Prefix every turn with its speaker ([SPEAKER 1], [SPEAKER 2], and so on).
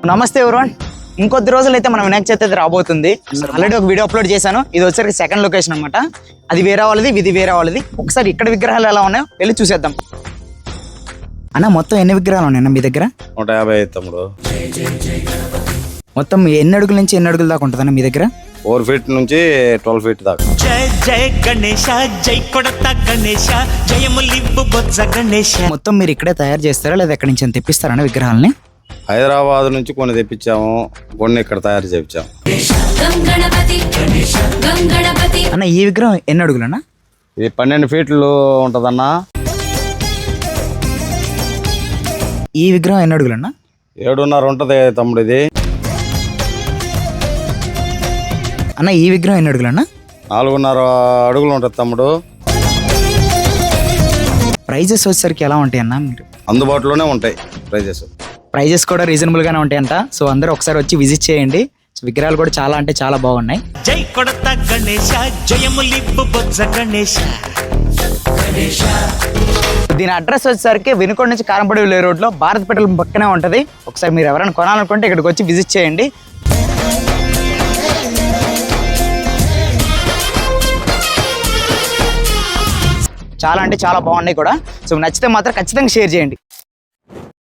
[SPEAKER 1] నమస్తే ఎవరోన్, ఇంకొద్ది రోజులు అయితే మనం వినాయక చవితి అయితే రాబోతుంది. ఆల్రెడీ ఒక వీడియో అప్లోడ్ చేశాను. ఇది వచ్చేసరికి సెకండ్ లొకేషన్ అనమాట. అది వేరే వాళ్ళది, ఇది వేరే వాళ్ళది. ఒకసారి ఇక్కడ విగ్రహాలు ఎలా ఉన్నాయో వెళ్ళి చూసేద్దాం. అన్న మొత్తం ఎన్ని విగ్రహాలు ఉన్నాయన్న మీ దగ్గర?
[SPEAKER 2] 150 తమ్ముడు.
[SPEAKER 1] మొత్తం ఎన్ని అడుగుల నుంచి ఎన్ని అడుగుల దాకా ఉంటుందన్న మీ దగ్గర?
[SPEAKER 2] 4 ఫీట్ నుంచి 12 ఫీట్ దాకా.
[SPEAKER 3] జై జై గణేశ, జై కొడత గణేశ, జయములివ్వు బొజ్జ గణేశ.
[SPEAKER 1] మొత్తం మీరు ఇక్కడే తయారు చేస్తారా లేదా ఎక్కడి నుంచి తెప్పిస్తారన్న విగ్రహాలని?
[SPEAKER 2] హైదరాబాద్ నుంచి కొన్ని తెప్పించాము, కొన్ని ఇక్కడ తయారు చేయించాము.
[SPEAKER 1] అన్న ఈ విగ్రహం ఎన్ని అడుగులన్నా?
[SPEAKER 2] ఇది 12 ఫీట్లు ఉంటదన్నా.
[SPEAKER 1] ఈ విగ్రహం ఎన్ని అడుగులన్నా?
[SPEAKER 2] 7.5 ఉంటది తమ్ముడు. ఇది
[SPEAKER 1] అన్న ఈ విగ్రహం ఎన్ని అడుగులన్నా?
[SPEAKER 2] 4.5 అడుగులు ఉంటది తమ్ముడు.
[SPEAKER 1] ప్రైజెస్ వచ్చేసరికి ఎలా ఉంటాయి అన్న? మీరు
[SPEAKER 2] అందుబాటులోనే ఉంటాయి ప్రైజెస్.
[SPEAKER 1] ప్రైజెస్ కూడా రీజనబుల్ గానే ఉంటాయంట. సో అందరూ ఒకసారి వచ్చి విజిట్ చేయండి. విగ్రహాలు కూడా చాలా అంటే చాలా బాగున్నాయి.
[SPEAKER 3] జై కొడత గణేశ, జయములివ్వు బొజ్జ గణేశ.
[SPEAKER 1] దీని అడ్రస్ వచ్చేసరికి వినుకొండ నుంచి కారంపొడి వెళ్ళే రోడ్లో భారత్ పెట్రోల్ పక్కనే ఉంటుంది. ఒకసారి మీరు ఎవరైనా కొనాలనుకుంటే ఇక్కడికి వచ్చి విజిట్ చేయండి. చాలా అంటే చాలా బాగున్నాయి కూడా. సో నచ్చితే మాత్రం ఖచ్చితంగా షేర్ చేయండి.